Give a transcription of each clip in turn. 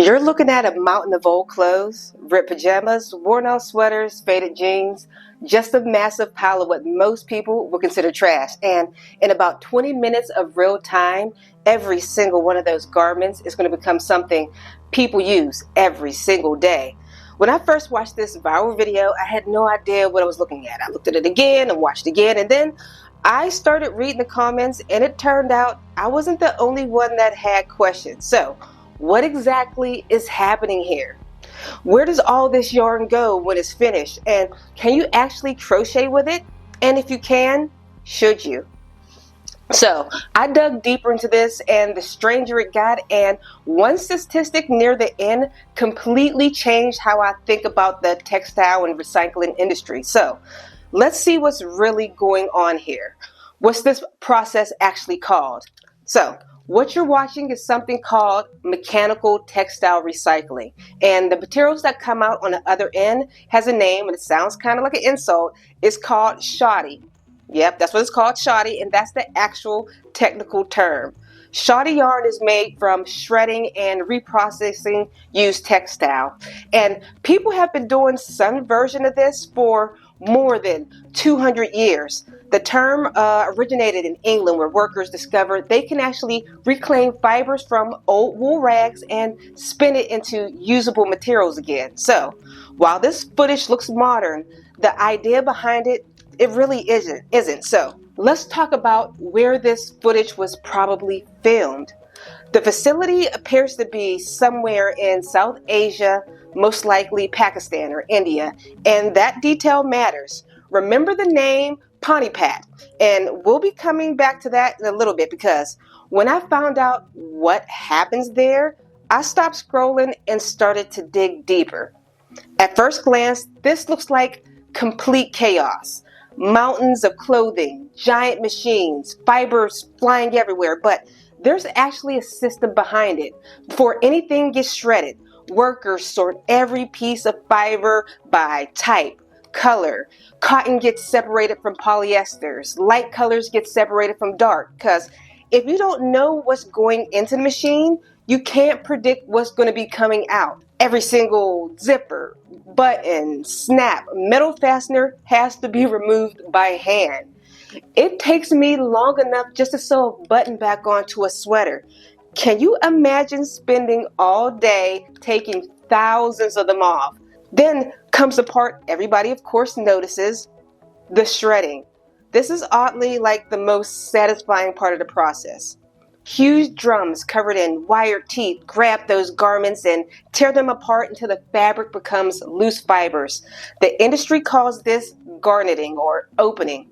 You're looking at a mountain of old clothes, ripped pajamas, worn out sweaters, faded jeans, just a massive pile of what most people would consider trash. And in about 20 minutes of real time, every single one of those garments is going to become something people use every single day. When I first watched this viral video, I had no idea what I was looking at. I looked at it again and watched again, and then I started reading the comments, and it turned out I wasn't the only one that had questions. So, what exactly is happening here? Where does all this yarn go when it's finished? And can you actually crochet with it? And if you can, should you? So I dug deeper into this, and the stranger it got, and one statistic near the end completely changed how I think about the textile and recycling industry. So let's see what's really going on here. What's this process actually called? So what you're watching is something called mechanical textile recycling. And the materials that come out on the other end has a name, and it sounds kind of like an insult. It's called shoddy. Yep, that's what it's called, shoddy, and that's the actual technical term. Shoddy yarn is made from shredding and reprocessing used textile. And people have been doing some version of this for more than 200 years. The term originated in England, where workers discovered they can actually reclaim fibers from old wool rags and spin it into usable materials again. So while this footage looks modern, the idea behind it really isn't. So let's talk about where this footage was probably filmed. The facility appears to be somewhere in South Asia, most likely Pakistan or India, and that detail matters. Remember the name Panipat, and we'll be coming back to that in a little bit, because when I found out what happens there, I stopped scrolling and started to dig deeper. At first glance, this looks like complete chaos. Mountains of clothing, giant machines, fibers flying everywhere, but there's actually a system behind it. Before anything gets shredded, workers sort every piece of fiber by type, color. Cotton gets separated from polyesters. Light colors get separated from dark, because if you don't know what's going into the machine, you can't predict what's going to be coming out. Every single zipper, button, snap, metal fastener has to be removed by hand. It takes me long enough just to sew a button back onto a sweater. Can you imagine spending all day taking thousands of them off? Then comes the part everybody of course notices, the shredding. This is oddly like the most satisfying part of the process. Huge drums covered in wire teeth grab those garments and tear them apart until the fabric becomes loose fibers. The industry calls this garnetting or opening.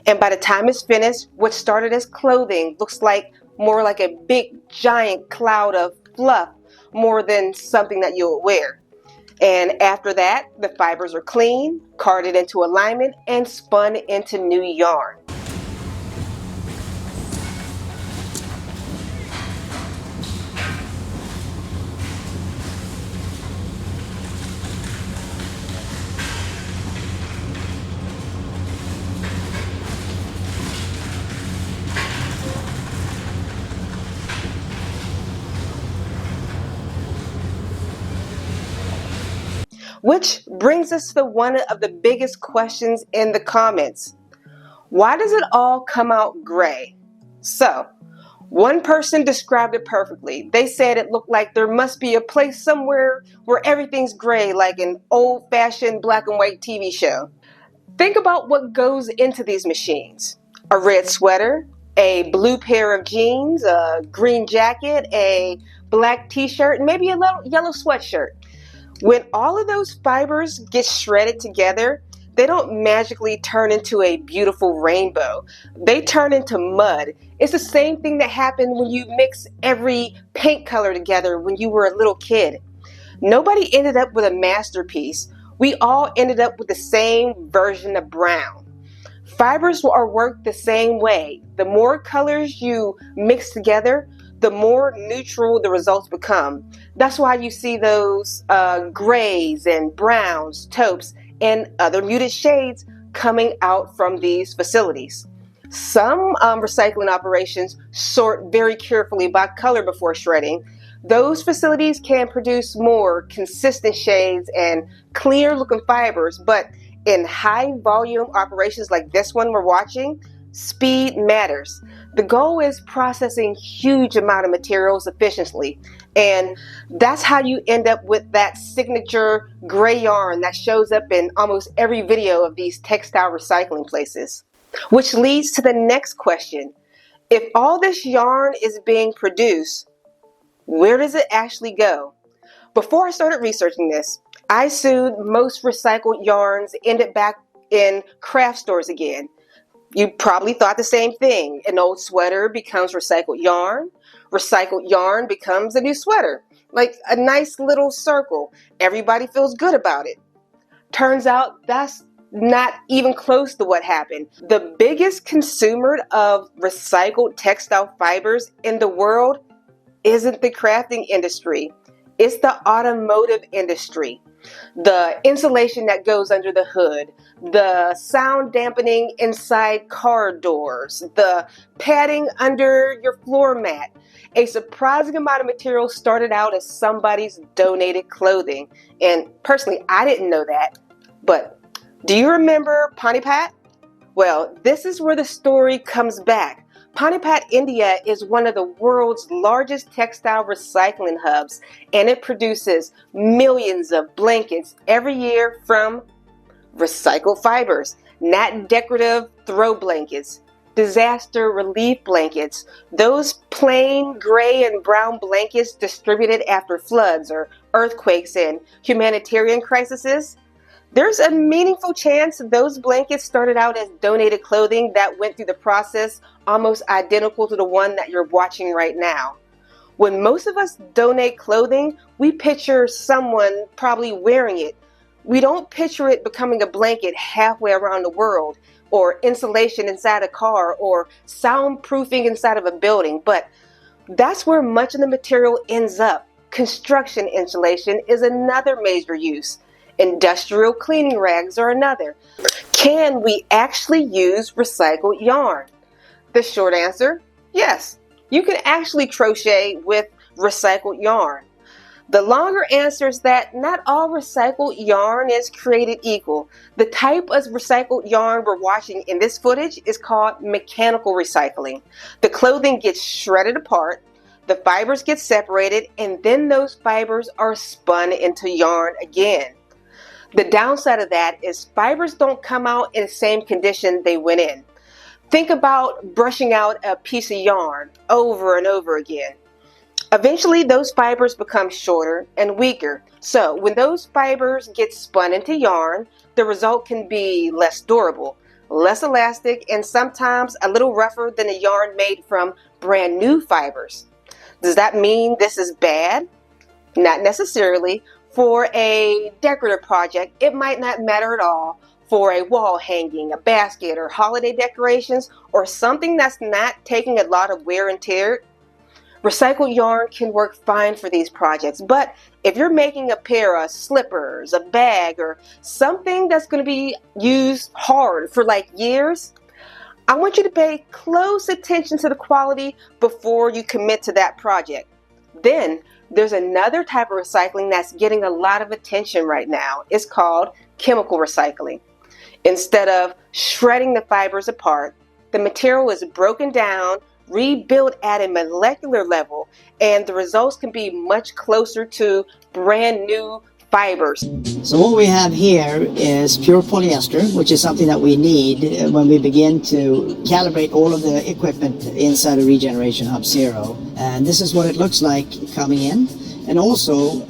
And by the time it's finished, what started as clothing looks like more like a big giant cloud of fluff, more than something that you'll wear. And after that, the fibers are cleaned, carded into alignment, and spun into new yarn. Which brings us to one of the biggest questions in the comments. Why does it all come out gray? So, one person described it perfectly. They said it looked like there must be a place somewhere where everything's gray, like an old-fashioned black and white TV show. Think about what goes into these machines. A red sweater, a blue pair of jeans, a green jacket, a black t-shirt, and maybe a little yellow sweatshirt. When all of those fibers get shredded together, they don't magically turn into a beautiful rainbow. They turn into mud. It's the same thing that happened when you mix every paint color together when you were a little kid. Nobody ended up with a masterpiece. We all ended up with the same version of brown. Fibers are worked the same way. The more colors you mix together, the more neutral the results become. That's why you see those grays and browns, taupes, and other muted shades coming out from these facilities. Some recycling operations sort very carefully by color before shredding. Those facilities can produce more consistent shades and clear looking fibers, but in high volume operations like this one we're watching, speed matters. The goal is processing huge amount of materials efficiently, and that's how you end up with that signature gray yarn that shows up in almost every video of these textile recycling places. Which leads to the next question. If all this yarn is being produced, where does it actually go? Before I started researching this, I assumed most recycled yarns ended back in craft stores again. You probably thought the same thing. An old sweater becomes recycled yarn becomes a new sweater. Like a nice little circle. Everybody feels good about it. Turns out that's not even close to what happened. The biggest consumer of recycled textile fibers in the world isn't the crafting industry. It's the automotive industry. The insulation that goes under the hood, the sound dampening inside car doors, the padding under your floor mat. A surprising amount of material started out as somebody's donated clothing. And personally, I didn't know that. But do you remember Panipat? Well, this is where the story comes back. Panipat, India is one of the world's largest textile recycling hubs, and it produces millions of blankets every year from recycled fibers, not decorative throw blankets, disaster relief blankets, those plain gray and brown blankets distributed after floods or earthquakes and humanitarian crises. There's a meaningful chance those blankets started out as donated clothing that went through the process almost identical to the one that you're watching right now. When most of us donate clothing, we picture someone probably wearing it. We don't picture it becoming a blanket halfway around the world, or insulation inside a car, or soundproofing inside of a building, but that's where much of the material ends up. Construction insulation is another major use. Industrial cleaning rags are another. Can we actually use recycled yarn? The short answer, yes. You can actually crochet with recycled yarn. The longer answer is that not all recycled yarn is created equal. The type of recycled yarn we're watching in this footage is called mechanical recycling. The clothing gets shredded apart, the fibers get separated, and then those fibers are spun into yarn again. The downside of that is fibers don't come out in the same condition they went in. Think about brushing out a piece of yarn over and over again. Eventually, those fibers become shorter and weaker. So when those fibers get spun into yarn, the result can be less durable, less elastic, and sometimes a little rougher than a yarn made from brand new fibers. Does that mean this is bad? Not necessarily. For a decorative project, it might not matter at all. For a wall hanging, a basket, or holiday decorations, or something that's not taking a lot of wear and tear, recycled yarn can work fine for these projects. But if you're making a pair of slippers, a bag, or something that's going to be used hard for like years, I want you to pay close attention to the quality before you commit to that project. Then there's another type of recycling that's getting a lot of attention right now. It's called chemical recycling. Instead of shredding the fibers apart, the material is broken down, rebuilt at a molecular level, and the results can be much closer to brand new fibers. So what we have here is pure polyester, which is something that we need when we begin to calibrate all of the equipment inside of Regeneration Hub Zero. And this is what it looks like coming in. And also,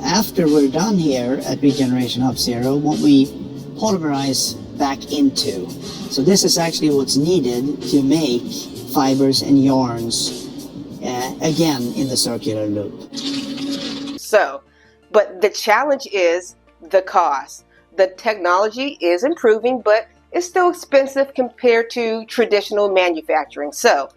after we're done here at Regeneration Hub Zero, what we polymerize back into. So this is actually what's needed to make fibers and yarns again in the circular loop. But the challenge is the cost. The technology is improving, but it's still expensive compared to traditional manufacturing. So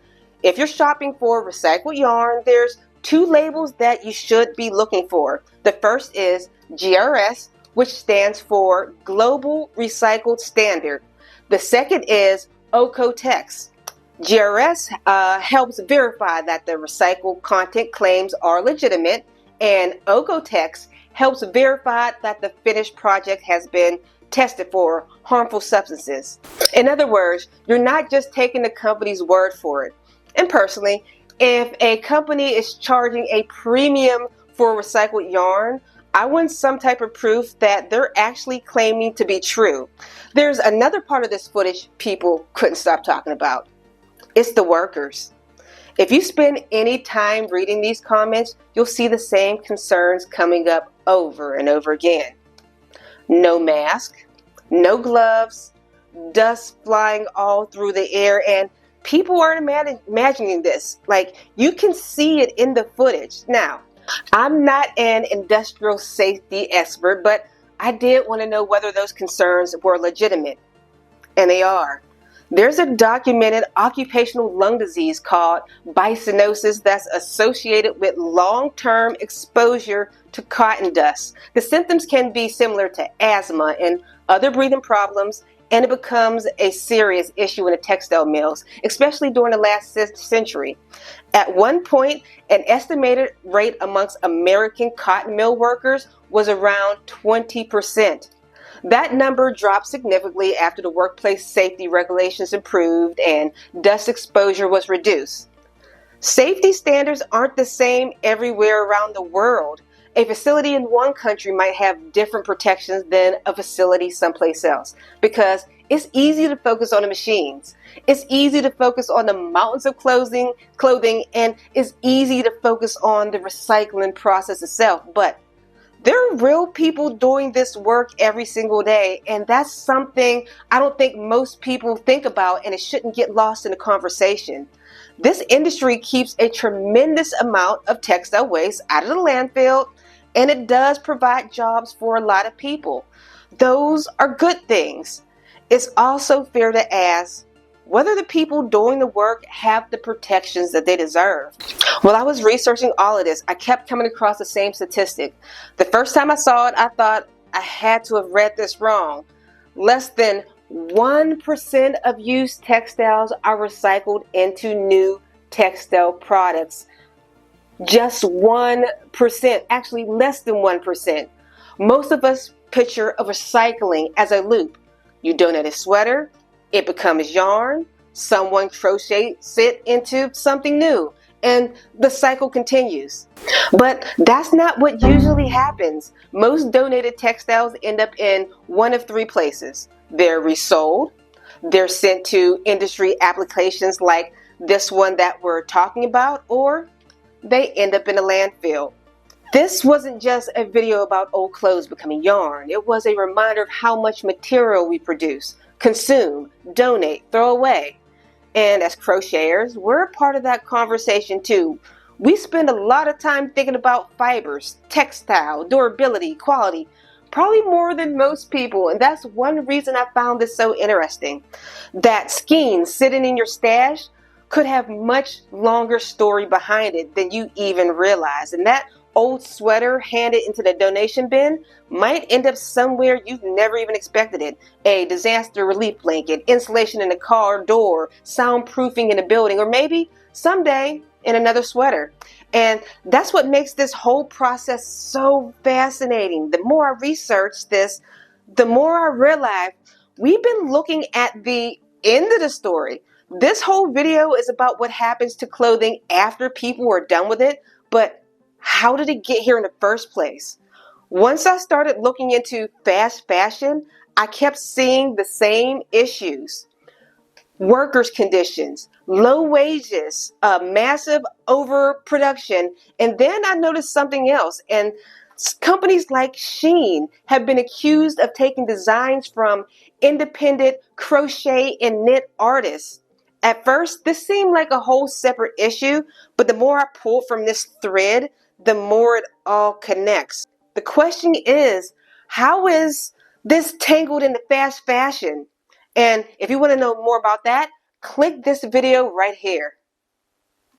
if you're shopping for recycled yarn, there's two labels that you should be looking for. The first is GRS, which stands for Global Recycled Standard. The second is OEKO-TEX. GRS helps verify that the recycled content claims are legitimate, and Okotex helps verify that the finished project has been tested for harmful substances. In other words, you're not just taking the company's word for it. And personally, if a company is charging a premium for recycled yarn, I want some type of proof that they're actually claiming to be true. There's another part of this footage people couldn't stop talking about. It's the workers. If you spend any time reading these comments, you'll see the same concerns coming up over and over again. No mask, no gloves, dust flying all through the air, and people aren't imagining this. Like, you can see it in the footage. Now, I'm not an industrial safety expert, but I did want to know whether those concerns were legitimate. And they are. There's a documented occupational lung disease called bisonosis that's associated with long-term exposure to cotton dust. The symptoms can be similar to asthma and other breathing problems, and it becomes a serious issue in the textile mills, especially during the last century. At one point, an estimated rate amongst American cotton mill workers was around 20%. That number dropped significantly after the workplace safety regulations improved and dust exposure was reduced. Safety standards aren't the same everywhere around the world. A facility in one country might have different protections than a facility someplace else, because it's easy to focus on the machines. It's easy to focus on the mountains of clothing, and it's easy to focus on the recycling process itself. But there are real people doing this work every single day, and that's something I don't think most people think about, and it shouldn't get lost in the conversation. This industry keeps a tremendous amount of textile waste out of the landfill, and it does provide jobs for a lot of people. Those are good things. It's also fair to ask whether the people doing the work have the protections that they deserve. While I was researching all of this, I kept coming across the same statistic. The first time I saw it, I thought I had to have read this wrong. Less than 1% of used textiles are recycled into new textile products. Just 1%, actually less than 1%. Most of us picture of recycling as a loop. You donate a sweater, it becomes yarn, someone crochets it into something new, and the cycle continues. But that's not what usually happens. Most donated textiles end up in one of three places. They're resold, they're sent to industry applications like this one that we're talking about, or they end up in a landfill. This wasn't just a video about old clothes becoming yarn. It was a reminder of how much material we produce, consume, donate, throw away. And as crocheters, we're a part of that conversation too. We spend a lot of time thinking about fibers, textile, durability, quality, probably more than most people. And that's one reason I found this so interesting. That skein sitting in your stash could have much longer story behind it than you even realize. And that old sweater handed into the donation bin might end up somewhere you've never even expected it. A disaster relief blanket, insulation in a car door, soundproofing in a building, or maybe someday in another sweater. And that's what makes this whole process so fascinating. The more I research this, the more I realize we've been looking at the end of the story. This whole video is about what happens to clothing after people are done with it, but how did it get here in the first place? Once I started looking into fast fashion, I kept seeing the same issues. Workers' conditions, low wages, massive overproduction, and then I noticed something else. And companies like Shein have been accused of taking designs from independent crochet and knit artists. At first, this seemed like a whole separate issue, but the more I pulled from this thread, the more it all connects. The question is, how is this tangled into fast fashion? And if you want to know more about that, click this video right here.